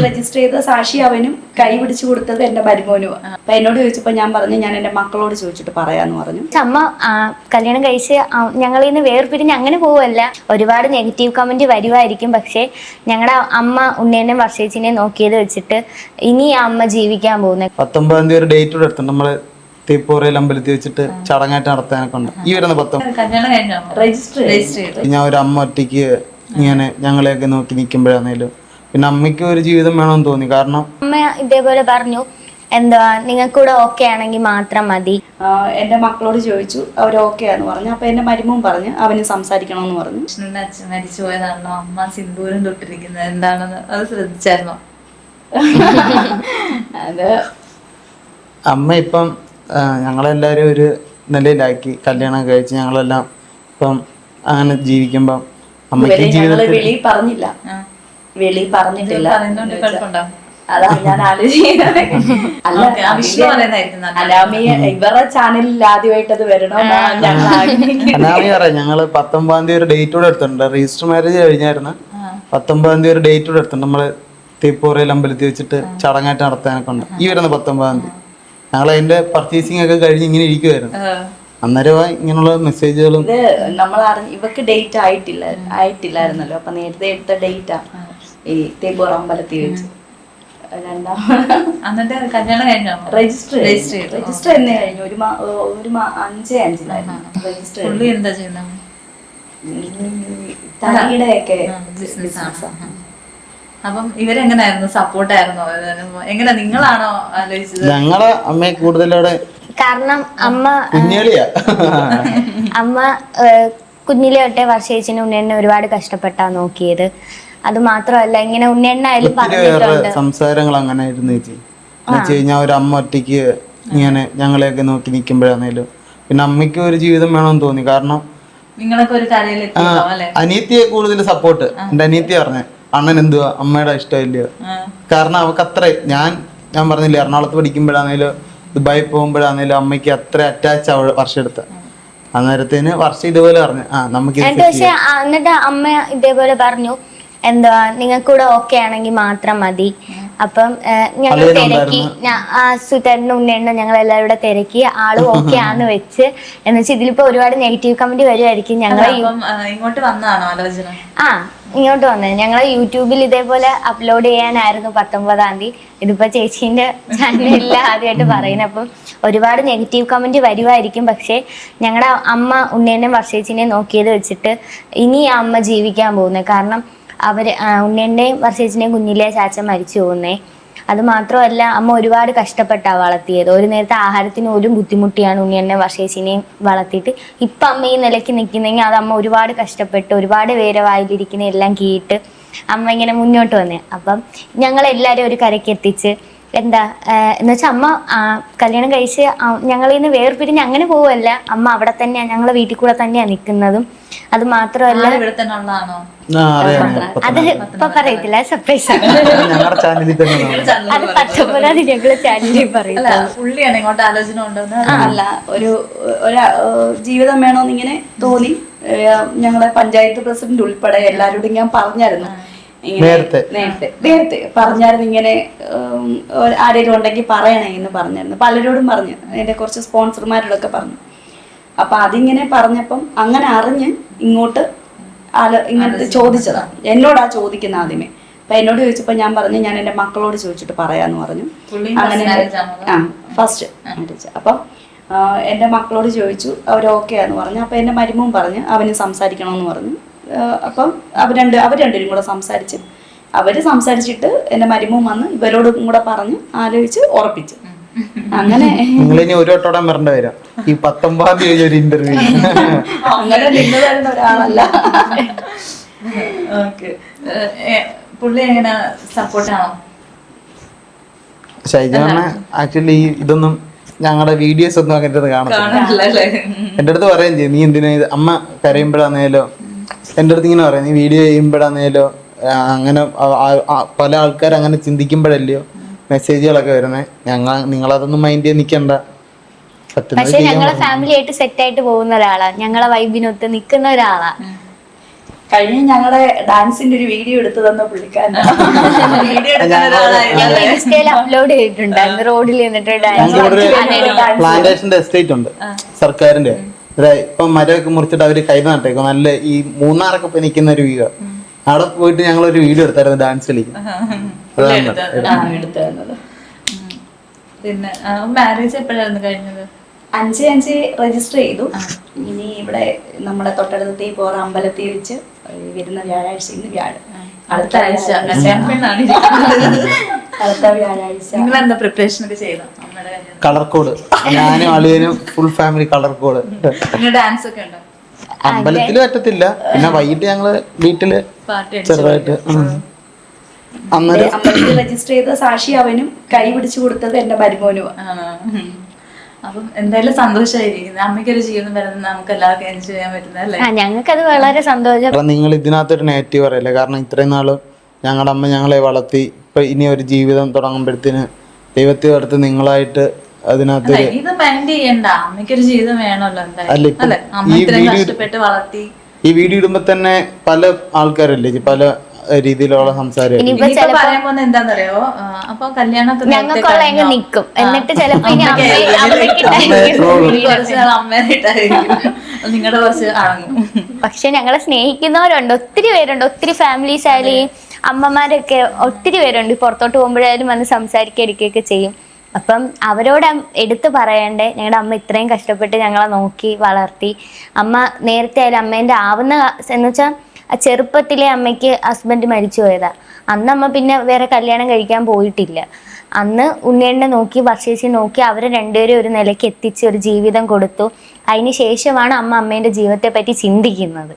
Register ചെയ്ത സാക്ഷി അവനും കൈ പിടിച്ചു കൊടുത്തത് എന്റെ മരുമോനും. അപ്പൊ എന്നോട് ചോദിച്ചപ്പോ ഞാൻ പറഞ്ഞു ഞാൻ എന്റെ മക്കളോട് ചോദിച്ചിട്ട് പറയാന്ന് പറഞ്ഞു. അമ്മ കല്യാണം കഴിച്ച് ഞങ്ങളിൽ നിന്ന് വേർപിരിഞ്ഞ് അങ്ങനെ പോവല്ല. ഒരുപാട് നെഗറ്റീവ് കമന്റ് വരുമായിരിക്കും. പക്ഷെ ഞങ്ങളുടെ അമ്മ ഉണ്ണേനെയും വർഷേച്ചിനെയും നോക്കിയത് വെച്ചിട്ട് ഇനി ആ അമ്മ ജീവിക്കാൻ പോകുന്നത് 19-ാം തീയതി ഒരു ഡേറ്റ് കൂടെ എടുത്തിട്ടുണ്ട്. നമ്മള് തീപ്പൂറയിൽ അമ്പലത്തിൽ വെച്ചിട്ട് ചടങ്ങായിട്ട് നടത്താനൊക്കെ ഉണ്ട്. ഈ വരുന്ന 19 രജിസ്റ്റർ ഞാൻ ഒരു അമ്മ ഒറ്റയ്ക്ക് ഇങ്ങനെ ഞങ്ങളെയൊക്കെ നോക്കി നിൽക്കുമ്പോഴാണേലും പിന്നെ അമ്മയ്ക്ക് ഒരു ജീവിതം വേണമെന്ന് തോന്നി. കാരണം അമ്മ ഇതേപോലെ പറഞ്ഞു, എന്താ നിങ്ങൾക്കൂടെ ഓക്കെ ആണെങ്കിൽ മാത്രം മതി. എന്റെ മക്കളോട് ചോദിച്ചു, അവർ ഓക്കെ ആന്ന് പറഞ്ഞു. അപ്പൊ എന്റെ മരുമോൻ പറഞ്ഞു അവന് സംസാരിക്കണമെന്ന് പറഞ്ഞു. കൃഷ്ണന്റെ അച്ഛൻ മരിച്ചു പോയതാണല്ലോ, അമ്മ സിന്ദൂരം തൊട്ടിരിക്കുന്നത് എന്താണെന്ന് അത് ശ്രദ്ധിച്ചായിരുന്നോ? അത് അമ്മ ഇപ്പം ഞങ്ങളെല്ലാവരും ഒരു നിലയിലാക്കി കല്യാണം കഴിച്ച് ഞങ്ങളെല്ലാം ഇപ്പം അങ്ങനെ ജീവിക്കുമ്പം അമ്മയ്ക്ക് ഞങ്ങള് വെളി പറഞ്ഞില്ല, വെളി പറഞ്ഞിട്ടില്ല. അതാണ് ഞാൻ ആലോചിക്കുന്നത്. അലാമിയ ഇവരുടെ ചാനലിൽ ആദ്യമായിട്ട് അത് വരണോ അനാമി പറയാം. ഞങ്ങള് 19-ാം തീയതി ഒരു ഡേറ്റ് കൂടെ എടുത്തിട്ടുണ്ട്. Register marriage കഴിഞ്ഞായിരുന്നു. 19-ാം തീയതി ഒരു ഡേറ്റ് കൂടെ എടുത്തിട്ടുണ്ട്. നമ്മള് തീപ്പൂറയിൽ അമ്പലത്തിൽ വെച്ചിട്ട് ചടങ്ങായിട്ട് നടത്താനൊക്കെ ഉണ്ട്. ഈ വരുന്ന 19-ാം തീയതി ഞങ്ങൾ അതിന്റെ പർച്ചേസിംഗ് ഒക്കെ കഴിഞ്ഞ് ഇങ്ങനെ ഇരിക്കുവായിരുന്നു. അന്നേരമായി ഇങ്ങനെയുള്ള മെസ്സേജുകളും. ഇത് നമ്മൾ ഇവക്ക് ഡേറ്റ് ആയിട്ടില്ലായിരുന്നല്ലോ. അപ്പൊ നേരത്തെ എടുത്ത ഡേറ്റാ ഈ തീപ്പൂർ അമ്പലത്തിൽ വെച്ച്. രജിസ്റ്റർ തന്നെ കഴിഞ്ഞു. ഒരു 5-5 രജിസ്റ്റർ തടിയുടെയൊക്കെ ബിസിനസ്. അപ്പം ഇവരെങ്ങനായിരുന്നു? സപ്പോർട്ടായിരുന്നോ? എങ്ങനെ നിങ്ങളാണോ ആലോചിച്ചത്? ഞങ്ങളെ അമ്മയെ കൂടുതലവിടെ കാരണം അമ്മ അമ്മ കുഞ്ഞിലെ തൊട്ടേ വർഷേച്ചിന് ഉണ്ണേണ്ണ ഒരുപാട് കഷ്ടപ്പെട്ടാ നോക്കിയത്. അത് മാത്രമല്ല ഇങ്ങനെ ഉണ്ണേണ്ണായാലും പറഞ്ഞിട്ടുണ്ട് സംസാരങ്ങൾ അങ്ങനെ ആയിരുന്നു ചേച്ചി. എന്നുവെച്ച് കഴിഞ്ഞാൽ ഒരു അമ്മ ഒറ്റയ്ക്ക് ഇങ്ങനെ ഞങ്ങളെയൊക്കെ നോക്കി നിൽക്കുമ്പോഴാണേലും പിന്നെ അമ്മയ്ക്ക് ഒരു ജീവിതം വേണമെന്ന് തോന്നി. കാരണം നിങ്ങളൊക്കെ ഒരു അനിയത്തിയെ കൂടുതൽ സപ്പോർട്ട്. എന്റെ അനിയത്തി പറഞ്ഞ അണ്ണൻ എന്തുവാ അമ്മയുടെ ഇഷ്ടമില്ലയോ? കാരണം അവൾക്ക് അത്ര ഞാൻ പറഞ്ഞില്ലേ എറണാകുളത്ത് പഠിക്കുമ്പോഴാണേലും ദുബായി പോകുമ്പോഴാണേലും അമ്മയ്ക്ക് അത്ര അറ്റാച്ച് വർഷം എടുത്ത. അന്നേരത്തിന് വർഷം ഇതുപോലെ പറഞ്ഞു നമുക്ക്. പക്ഷെ എന്നിട്ട് അമ്മ ഇതേപോലെ പറഞ്ഞു, എന്താ നിങ്ങൾക്കൂടെ ഓക്കെ ആണെങ്കിൽ മാത്രം മതി. അപ്പം ഞങ്ങൾ തിരക്കി, സുതേട്ടനും ഉണ്ണേണ്ണ ഞങ്ങൾ എല്ലാവരും കൂടെ തിരക്കി ആള് ഓക്കെ ആന്ന് വെച്ച്. എന്ന് വെച്ചാൽ ഇതിലിപ്പോ ഒരുപാട് നെഗറ്റീവ് കമന്റ് വരുമായിരിക്കും. ഞങ്ങൾ ഇങ്ങോട്ട് വന്നതാണോ ആലോചന? ഇങ്ങോട്ട് വന്നത് ഞങ്ങൾ യൂട്യൂബിൽ ഇതേപോലെ അപ്ലോഡ് ചെയ്യാനായിരുന്നു 19-ാം തീയതി. ഇതിപ്പോ ചേച്ചീന്റെ ചാനലിൽ ആദ്യമായിട്ട് പറയുന്നത്. അപ്പം ഒരുപാട് നെഗറ്റീവ് കമന്റ് വരുമായിരിക്കും. പക്ഷെ ഞങ്ങളുടെ അമ്മ ഉണ്ണേനെയും വർഷേച്ചിനെയും നോക്കിയത് വെച്ചിട്ട് ഇനി ആ അമ്മ ജീവിക്കാൻ പോകുന്നത്. കാരണം അവര് ഉണ്ണേന്റെയും വർഷേച്ചിന്റെയും കുഞ്ഞിലെ ചാച്ചൻ മരിച്ചു പോകുന്നേ. അത് മാത്രമല്ല അമ്മ ഒരുപാട് കഷ്ടപ്പെട്ടാ വളർത്തിയത്. ഒരു നേരത്തെ ആഹാരത്തിന് പോലും ബുദ്ധിമുട്ടിയാണ് ഉണ്ണിയെന്നെ വർഷേച്ചിനെയും വളർത്തിയിട്ട് ഇപ്പം അമ്മ ഈ നിലയ്ക്ക് നിൽക്കുന്നെങ്കിൽ അത് അമ്മ ഒരുപാട് കഷ്ടപ്പെട്ട് ഒരുപാട് പേരെ വായിലിരിക്കുന്ന എല്ലാം കീയിട്ട് അമ്മ ഇങ്ങനെ മുന്നോട്ട് വന്നേ. അപ്പം ഞങ്ങളെല്ലാവരും ഒരു കരയ്ക്ക് എത്തിച്ച് എന്താ എന്ന് വെച്ചാൽ അമ്മ കല്യാണം കഴിച്ച് ഞങ്ങളിൽ നിന്ന് വേർപിരിഞ്ഞ് അങ്ങനെ പോവല്ല. അമ്മ അവിടെ തന്നെയാണ്, ഞങ്ങളെ വീട്ടിൽ കൂടെ തന്നെയാണ് നിൽക്കുന്നതും. അത് മാത്രമല്ല അത് ഇപ്പൊ പറയത്തില്ല, സർപ്രൈസ് ആണ്. അത് 19-ാം തീയതി ഞങ്ങള് ചാനലിൽ പറയും. അല്ല ഒരു ജീവിതം വേണോന്ന് ഇങ്ങനെ തോന്നി. ഞങ്ങളെ പഞ്ചായത്ത് പ്രസിഡന്റ് ഉൾപ്പെടെ എല്ലാവരോടും ഞാൻ പറഞ്ഞായിരുന്നു. നേരത്തെ പറഞ്ഞായിരുന്നു ഇങ്ങനെ ആരെങ്കിലും ഉണ്ടെങ്കിൽ പറയണേ എന്ന് പറഞ്ഞായിരുന്നു. പലരോടും പറഞ്ഞു, എന്റെ കുറച്ച് സ്പോൺസർമാരോടൊക്കെ പറഞ്ഞു. അപ്പൊ അതിങ്ങനെ പറഞ്ഞപ്പം അങ്ങനെ അറിഞ്ഞ് ഇങ്ങോട്ട് ഇങ്ങനത്തെ ചോദിച്ചതാ. എന്നോടാ ചോദിക്കുന്ന ആദ്യമേ. അപ്പൊ എന്നോട് ചോദിച്ചപ്പോ ഞാൻ പറഞ്ഞു ഞാൻ എന്റെ മക്കളോട് ചോദിച്ചിട്ട് പറയാന്ന് പറഞ്ഞു. അങ്ങനെ ഫസ്റ്റ് മാരേജ്. അപ്പം എന്റെ മക്കളോട് ചോദിച്ചു, അവർ ഓക്കെ ആന്ന് പറഞ്ഞു. അപ്പൊ എന്റെ മരുമോൻ പറഞ്ഞു അവന് സംസാരിക്കണമെന്ന് പറഞ്ഞു. അപ്പം അവർ രണ്ടുപേരും കൂടെ സംസാരിച്ച് സംസാരിച്ചിട്ട് എന്റെ മരുമോൻ വന്ന് ഇവരോടും കൂടെ പറഞ്ഞ് ആലോചിച്ച് ഉറപ്പിച്ചു. അങ്ങനെ നിങ്ങളിനി ഒരു വട്ടോടെ വരേണ്ട വരും. ഈ 19-ാം തീയതി ഒരു ഇന്റർവ്യൂ അങ്ങനെ നിന്ന് തരുന്ന ഒരാളല്ല. പുള്ളി എങ്ങനെ സപ്പോർട്ടാണോ? ഷൈജാണ് ആക്ച്വലി ഇതൊന്നും ഞങ്ങളുടെ വീഡിയോസ് ഒന്നും അങ്ങനത്തെ കാണത്തില്ല. എന്റെ അടുത്ത് പറയുകയും ചെയ്യും, നീ എന്തിനാ അമ്മ കരയുമ്പോഴാന്നേലോ എൻ്റെ അടുത്ത് ഇങ്ങനെ പറയാം, നീ വീഡിയോ ചെയ്യുമ്പോഴാന്നേലോ അങ്ങനെ പല ആൾക്കാർ അങ്ങനെ ചിന്തിക്കുമ്പോഴല്ലയോ മെസ്സേജുകളൊക്കെ വരുന്നത്. നിങ്ങളതൊന്നും മൈൻഡ് ചെയ്ത് നിൽക്കണ്ട. പക്ഷെ ഞങ്ങളെ ഫാമിലി ആയിട്ട് സെറ്റ് ആയിട്ട് പോകുന്ന ഒരാളാ, ഞങ്ങളെ വൈബിനൊത്ത് നിൽക്കുന്ന ഒരാളാ. കഴിഞ്ഞ ഞങ്ങളുടെ ഡാൻസിന്റെ ഒരു വീഡിയോ എടുത്തു തന്ന പുള്ളിക്കാരൻ. വീഡിയോ എടുക്കുന്ന ഒരാളായിരുന്നു. ഞങ്ങൾ ഇൻസ്റ്റയിൽ അപ്ലോഡ് ചെയ്തിട്ടുണ്ടായിരുന്നു റോഡിൽ നിന്നിട്ട് ഞങ്ങൾക്ക് ഇവിടെ ഡാൻസ്. പ്ലാന്റേഷന്റെ എസ്റ്റേറ്റ് ഉണ്ട് സർക്കാരിന്റെ. ഇപ്പൊ മരമൊക്കെ മുറിച്ചിട്ട് അവര് കൈ നട്ടേക്കും. നല്ല ഈ മൂന്നാറൊക്കെ ഇപ്പൊ നിൽക്കുന്ന ഒരു വ്യൂ. അവിടെ പോയിട്ട് ഞങ്ങൾ ഒരു വീഡിയോ എടുത്തായിരുന്നു ഡാൻസ് കളിക്കും. എടുത്തു തന്നത്. പിന്നെ മാരേജ് എപ്പോഴായിരുന്നു കഴിഞ്ഞത്? 5/5 രജിസ്റ്റർ ചെയ്തു. ഇനി ഇവിടെ നമ്മുടെ തൊട്ടടുത്ത് പോറ അമ്പലത്തിൽ വെച്ച് വരുന്ന വ്യാഴാഴ്ച, ഇന്ന് വ്യാഴം, അടുത്ത ആഴ്ച കല്യാണപ്പെണ്ണാണ് ഇരിക്കുന്നത്. അടുത്ത വ്യാഴാഴ്ച. നിങ്ങൾ എന്താ പ്രിപ്പറേഷൻ ഒക്കെ ചെയ്തോ അമ്മയുടെ കല്യാണം? കളർ കോഡ്, ഞാനും അളിയനും ഫുൾ ഫാമിലി കളർ കോഡ്. പിന്നെ ഡാൻസ് ഒക്കെ ഉണ്ടോ? അമ്പലത്തില് പറ്റത്തില്ല, പിന്നെ വൈകിട്ട് ഞങ്ങള് വീട്ടില് പാർട്ടി ചെറുതായിട്ട് അന്നേരം അമ്പലത്തിൽ രജിസ്റ്റർ ചെയ്ത സാക്ഷി അവനും, കൈ പിടിച്ചു കൊടുത്തത് എന്റെ മരുമോനും. അപ്പം എന്തായാലും സന്തോഷമായിരിക്കുന്നത്. അമ്മയ്ക്കൊരു ജീവിതം വരുന്നത് നമുക്ക് എല്ലാവർക്കും എൻജോയ് ചെയ്യാൻ പറ്റുന്നതല്ലേ? ഞങ്ങൾക്കത് വളരെ സന്തോഷം. കാരണം നിങ്ങൾ ഇതിനകത്തൊരു നെഗറ്റീവ് പറയില്ല. കാരണം ഇത്രയും നാള് ഞങ്ങളുടെ അമ്മ ഞങ്ങളെ വളർത്തി. ഇപ്പൊ ഇനി ഒരു ജീവിതം തുടങ്ങുമ്പോഴത്തേന് ദൈവത്തെ ഓർത്ത് നിങ്ങളായിട്ട് അതിനകത്ത് ഇത് മൈൻഡ് ചെയ്യണ്ട. അമ്മയ്ക്കൊരു ജീവിതം വേണമല്ലോ എന്തായാലും. അല്ല, ഇപ്പം അല്ലെ? അമ്മ ഈ ഇത്രയും വീഡിയോ- കഷ്ടപ്പെട്ട് വളർത്തി. ഈ വീഡിയോ ഇടുമ്പോ തന്നെ പല ആൾക്കാരല്ലേ പല രീതിയിലുള്ള സംസാരം. ഇനിയിപ്പോ ഇനിയിപ്പോ പറയാൻ പോകുന്നത് എന്താണെന്നറിയോ? അപ്പൊ കല്യാണമൊക്കെ ഞങ്ങൾക്കുള്ള അങ്ങ് നിക്കും. എന്നിട്ട് ചിലപ്പോ ഇനി കുറച്ച് നാൾ അമ്മേനായിട്ടായിരിക്കും, നിങ്ങളുടെ കുറച്ച് അടങ്ങും. പക്ഷെ ഞങ്ങളെ സ്നേഹിക്കുന്നവരുണ്ട്, ഒത്തിരി പേരുണ്ട്. ഒത്തിരി ഫാമിലീസ് ആയാലും ഈ അമ്മമാരൊക്കെ ഒത്തിരി പേരുണ്ട്. പുറത്തോട്ട് പോകുമ്പോഴായാലും വന്ന് സംസാരിക്കുകയൊക്കെ ചെയ്യും. അപ്പം അവരോട് എടുത്തു പറയണ്ടേ, ഞങ്ങളുടെ അമ്മ ഇത്രയും കഷ്ടപ്പെട്ട് ഞങ്ങളെ നോക്കി വളർത്തി. അമ്മ നേരത്തെ ആയാലും അമ്മേൻ്റെ ആവുന്ന എന്ന് വെച്ചാൽ ചെറുപ്പത്തിലെ അമ്മയ്ക്ക് ഹസ്ബൻഡ് മരിച്ചു പോയതാ. അന്ന് അമ്മ പിന്നെ വേറെ കല്യാണം കഴിക്കാൻ പോയിട്ടില്ല. അന്ന് ഉണ്ണിയേണ്ണെ നോക്കി, വർഷേച്ചി നോക്കി, അവരെ രണ്ടുപേരും ഒരു നിലയ്ക്ക് എത്തിച്ച് ഒരു ജീവിതം കൊടുത്തു. അതിന് ശേഷമാണ് അമ്മ അമ്മേൻ്റെ ജീവിതത്തെ പറ്റി ചിന്തിക്കുന്നത്.